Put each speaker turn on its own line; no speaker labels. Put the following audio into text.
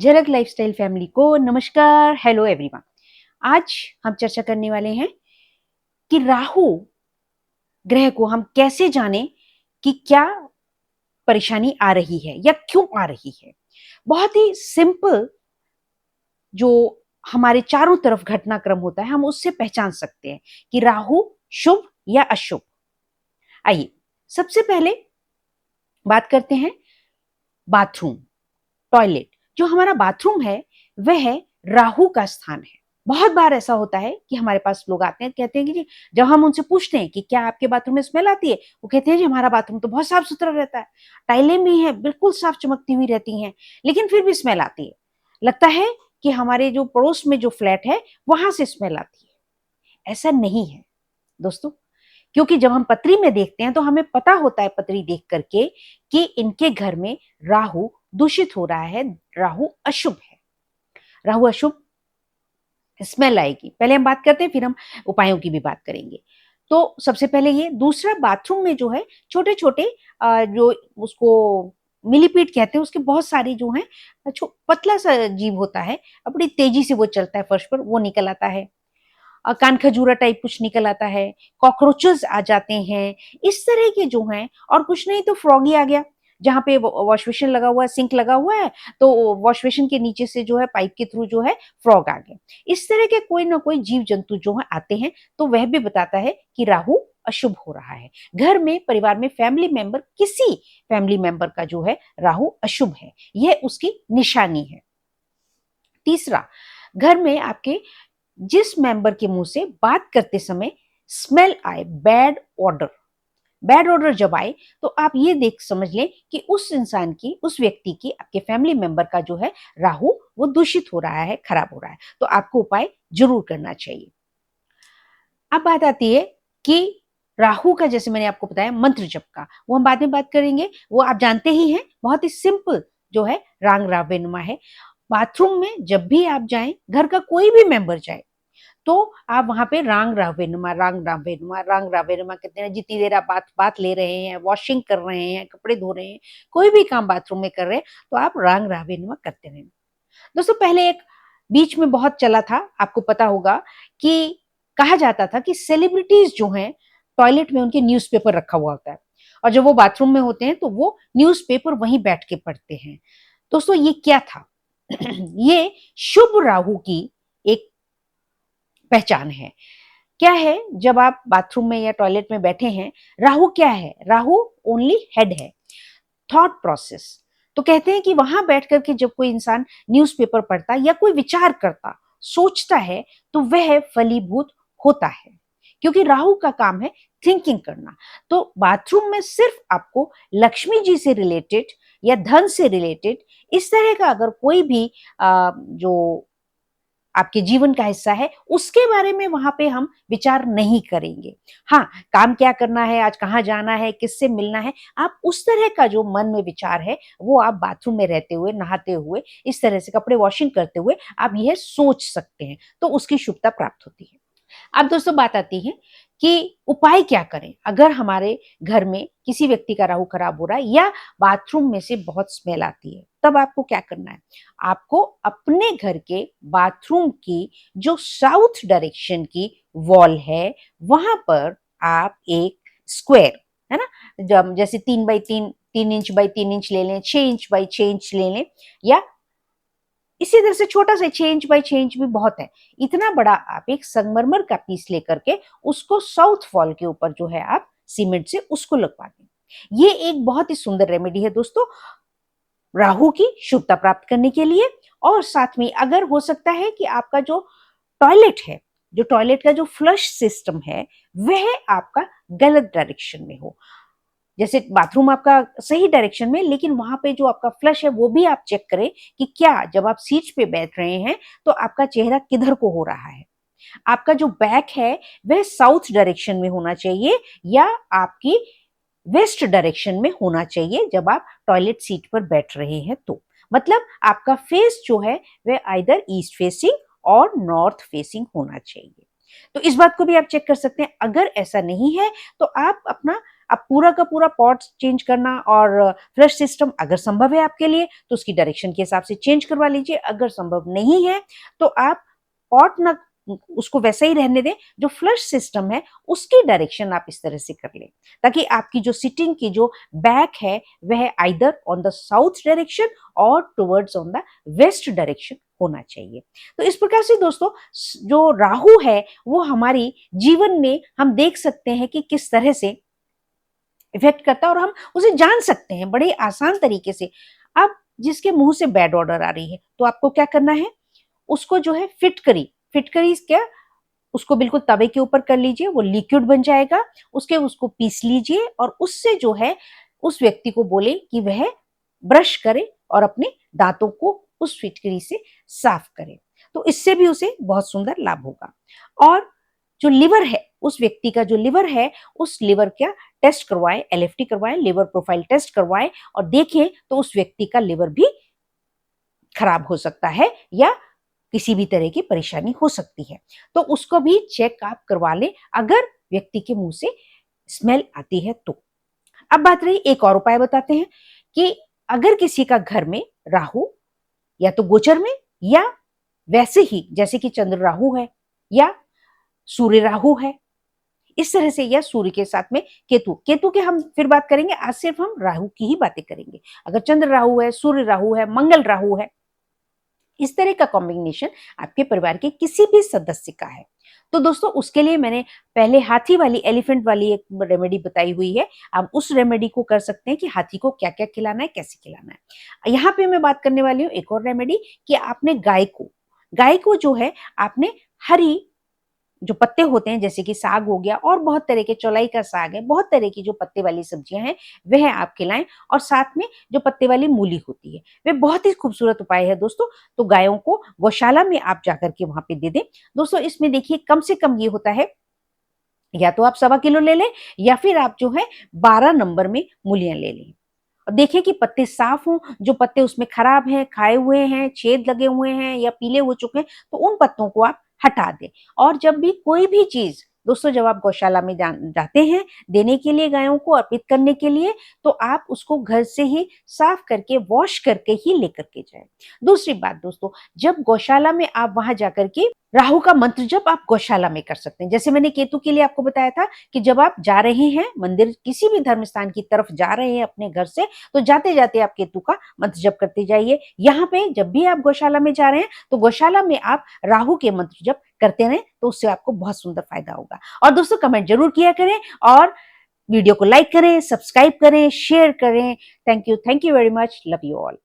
झलक lifestyle family को नमस्कार। Hello everyone. आज हम चर्चा करने वाले हैं कि राहु ग्रह को हम कैसे जानें कि क्या परेशानी आ रही है या क्यों आ रही है। बहुत ही सिंपल जो हमारे चारों तरफ घटनाक्रम होता है हम उससे पहचान सकते हैं कि राहु शुभ या अशुभ। आइए सबसे पहले बात करते हैं बाथरूम, टॉयलेट। जो हमारा बाथरूम है वह राहु का स्थान है। बहुत बार ऐसा होता है कि हमारे पास लोग आते हैं, कहते हैं कि जी, जब हम उनसे पूछते हैं कि क्या आपके बाथरूम में स्मेल आती है, वो कहते हैं जी हमारा बाथरूम तो बहुत साफ सुथरा रहता है, टाइलें भी हैं बिल्कुल साफ चमकती हुई रहती हैं, लेकिन फिर भी स्मेल आती है। लगता है कि हमारे जो पड़ोस में जो फ्लैट है वहां से स्मेल आती है। ऐसा नहीं है दोस्तों, क्योंकि जब हम पत्री में देखते हैं तो हमें पता होता है पत्री देख करके कि इनके घर में राहु दूषित हो रहा है, राहु अशुभ है। राहु अशुभ स्मेल आएगी। पहले हम बात करते हैं, फिर हम उपायों की भी बात करेंगे। तो सबसे पहले ये। दूसरा, बाथरूम में जो है छोटे छोटे जो उसको मिलीपीट कहते हैं, उसके बहुत सारी जो है पतला सा जीव होता है, बड़ी तेजी से वो चलता है फर्श पर, वो निकल आता है। कान खजूरा टाइप कुछ निकल आता है, कॉकरोचेस आ जाते हैं, इस तरह के जो हैं। और कुछ नहीं तो फ्रॉगी आ गया, जहाँ पे वॉश बेसिन लगा हुआ है, सिंक लगा हुआ है, तो वॉश बेसिन के नीचे से जो है पाइप के थ्रू जो है फ्रॉग आ गए। इस तरह के कोई ना कोई जीव जंतु जो है आते हैं, तो वह भी बताता है कि राहु अशुभ हो रहा है। घर में, परिवार में, फैमिली मेंबर, किसी फैमिली मेंबर का जो है राहु अशुभ है, यह उसकी निशानी है। तीसरा, घर में आपके जिस मेंबर के मुंह से बात करते समय स्मेल आए, बैड ऑर्डर, बैड ऑर्डर जब आए, तो आप ये देख समझ लें कि उस इंसान की, उस व्यक्ति की, आपके फैमिली मेंबर का जो है राहु वो दूषित हो रहा है, खराब हो रहा है। तो आपको उपाय जरूर करना चाहिए। अब बात आती है कि राहु का, जैसे मैंने आपको बताया, मंत्र जप का, वो हम बाद में बात करेंगे। वो आप जानते ही हैं, बहुत ही सिंपल जो है रांग रावेनुमा है। बाथरूम में जब भी आप जाएं, घर का कोई भी मेंबर जाए, तो आप वहां पे रांग रावेनुमा, रांग रावेनुमा, रांग रावेनुमा कहते हैं। जितनी देर आप बात ले रहे हैं, वॉशिंग कर रहे हैं, कपड़े धो रहे हैं, कोई भी काम बाथरूम में कर रहे हैं, तो आप रांग रावेनुमा करते रहें। दोस्तों, पहले एक बीच में बहुत चला था, आपको पता होगा, कि कहा जाता था कि सेलिब्रिटीज जो हैं टॉयलेट में उनके न्यूज़पेपर रखा हुआ होता है, और जब वो बाथरूम में होते हैं तो वो न्यूज़पेपर वहीं बैठ के पढ़ते हैं। दोस्तों, ये क्या था? ये शुभ राहु की एक पहचान है। क्या है? जब आप बाथरूम में या टॉयलेट में बैठे हैं, राहु क्या है? राहु ओनली हेड है, थॉट प्रोसेस। तो कहते हैं कि वहां बैठ करके जब कोई इंसान न्यूज़पेपर पढ़ता या कोई विचार करता, सोचता है, तो वह फलीभूत होता है, क्योंकि राहु का काम है थिंकिंग करना। तो बाथरूम में सिर्फ आपको लक्ष्मी जी से रिलेटेड या धन से रिलेटेड इस तरह का अगर कोई भी जो आपके जीवन का हिस्सा है, उसके बारे में वहां पे हम विचार नहीं करेंगे। हाँ, काम क्या करना है, आज कहाँ जाना है, किससे मिलना है, आप उस तरह का जो मन में विचार है, वो आप बाथरूम में रहते हुए, नहाते हुए, इस तरह से कपड़े वॉशिंग करते हुए आप यह सोच सकते हैं, तो उसकी शुभता प्राप्त होती है। अब दोस्तों, बात आती है कि उपाय क्या करें अगर हमारे घर में किसी व्यक्ति का राहु खराब हो रहा है या बाथरूम में से बहुत स्मेल आती है। तब आपको क्या करना है? आपको अपने घर के बाथरूम की जो साउथ डायरेक्शन की वॉल है, वहां पर आप एक स्क्वायर, है ना, जब जैसे 3 बाई 3, 3 इंच बाई 3 इंच ले लें, 6 इंच बाई 6 इंच ले लें, या इसी तरह से छोटा सा 6 इंच बाई 6 इंच भी बहुत है, इतना बड़ा आप एक संगमरमर का पीस लेकर के उसको साउथ वॉल के ऊपर जो है आप सीमेंट से उसको लगवा दें। ये एक बहुत ही सुंदर रेमेडी है दोस्तों, राहु की शुभता प्राप्त करने के लिए। और साथ में अगर हो सकता है कि आपका जो टॉयलेट है, जो टॉयलेट का जो फ्लश सिस्टम है, वह आपका गलत डायरेक्शन में हो। जैसे बाथरूम आपका सही डायरेक्शन में, लेकिन वहां पे जो आपका फ्लश है वो भी आप चेक करें कि क्या जब आप सीट पे बैठ रहे हैं तो आपका चेहरा किधर को हो रहा है। आपका जो बैक है वह साउथ डायरेक्शन में होना चाहिए या आपकी वेस्ट डायरेक्शन में होना चाहिए जब आप टॉयलेट सीट पर बैठ रहे हैं। तो मतलब आपका फेस जो है वह आइदर ईस्ट फेसिंग और नॉर्थ फेसिंग होना चाहिए। तो इस बात को भी आप चेक कर सकते हैं। अगर ऐसा नहीं है तो आप अपना अब पूरा का पूरा पॉट चेंज करना और फ्लश सिस्टम अगर संभव है आपके लिए तो उसकी डायरेक्शन के हिसाब से चेंज करवा लीजिए। अगर संभव नहीं है तो आप पॉट ना उसको वैसा ही रहने दें, जो फ्लश सिस्टम है उसकी डायरेक्शन आप इस तरह से कर लें ताकि आपकी जो सिटिंग की जो बैक है वह either on the south direction और towards on the west direction होना चाहिए। तो इस प्रकार से दोस्तों जो राहु है वो हमारी जीवन में हम देख सकते हैं कि किस तरह से इफेक्ट करता है और हम उसे जान सकते हैं बड़े आसान तरीके से। अब जिसके मुंह से बैड ऑर्डर आ रही है तो आपको क्या करना है, उसको जो है फिटकरी क्या, उसको बिल्कुल तवे के ऊपर कर लीजिए, वो लिक्विड बन जाएगा, उसको पीस लीजिए और उससे जो है उस व्यक्ति को बोले कि वह ब्रश करे और अपने दांतों को उस फिटकरी से साफ करे, तो इससे भी उसे बहुत सुंदर लाभ होगा। और जो लिवर है, उस व्यक्ति का जो लिवर है उस लिवर का टेस्ट करवाएं, एलएफटी करवाएं, लिवर प्रोफाइल टेस्ट करवाएं और देखें तो उस व्यक्ति का लिवर भी खराब हो सकता है या किसी भी तरह की परेशानी हो सकती है, तो उसको भी चेक आप करवा लें अगर व्यक्ति के मुंह से स्मेल आती है तो। अब बात रही, एक और उपाय बताते हैं कि अगर किसी का घर में राहु या तो गोचर में या वैसे ही जैसे कि चंद्र राहु है या सूर्य राहु है इस तरह से, या सूर्य के साथ में केतु के हम फिर बात करेंगे, आज सिर्फ हम राहु की ही बातें करेंगे। अगर चंद्र राहु है, सूर्य राहु है, मंगल राहु है, इस तरह का कॉम्बिनेशन आपके परिवार के किसी भी सदस्य का है तो दोस्तों उसके लिए मैंने पहले हाथी वाली, एलिफेंट वाली एक रेमेडी बताई हुई है। आप उस रेमेडी को कर सकते हैं कि हाथी को क्या क्या खिलाना है, कैसे खिलाना है। यहाँ पे मैं बात करने वाली हूँ एक और रेमेडी कि आपने गाय को जो है आपने हरी जो पत्ते होते हैं जैसे कि साग हो गया और बहुत तरह के, चौलाई का साग है, बहुत तरह की जो पत्ते वाली सब्जियां हैं वह आप खिलाएं और साथ में जो पत्ते वाली मूली होती है वह बहुत ही खूबसूरत उपाय है दोस्तों। तो गायों को गौशाला में आप जाकर के वहां पे दे दें दोस्तों। इसमें देखिए कम से कम ये होता है, या तो आप 1.25 किलो ले लें या फिर आप जो है 12 नंबर में मूलियां ले लें और देखिए कि पत्ते साफ हों, जो पत्ते उसमें खराब हैं, खाए हुए हैं, छेद लगे हुए हैं या पीले हो चुके हैं तो उन पत्तों को आप हटा दें। और जब भी कोई भी चीज दोस्तों, जब आप गौशाला में जाते हैं देने के लिए, गायों को अर्पित करने के लिए, तो आप उसको घर से ही साफ करके वॉश करके ही लेकर के जाएं। दूसरी बात दोस्तों, जब गौशाला में आप वहां जाकर के राहु का मंत्र जब आप गौशाला में कर सकते हैं, जैसे मैंने केतु के लिए आपको बताया था कि जब आप जा रहे हैं मंदिर, किसी भी धर्म स्थान की तरफ जा रहे हैं अपने घर से, तो जाते जाते आप केतु का मंत्र जप करते जाइए। यहाँ पे जब भी आप गौशाला में जा रहे हैं तो गौशाला में आप राहु के मंत्र जप करते रहें, तो उससे आपको बहुत सुंदर फायदा होगा। और दोस्तों कमेंट जरूर किया करें और वीडियो को लाइक करें, सब्सक्राइब करें, शेयर करें। Thank you very much, love you all.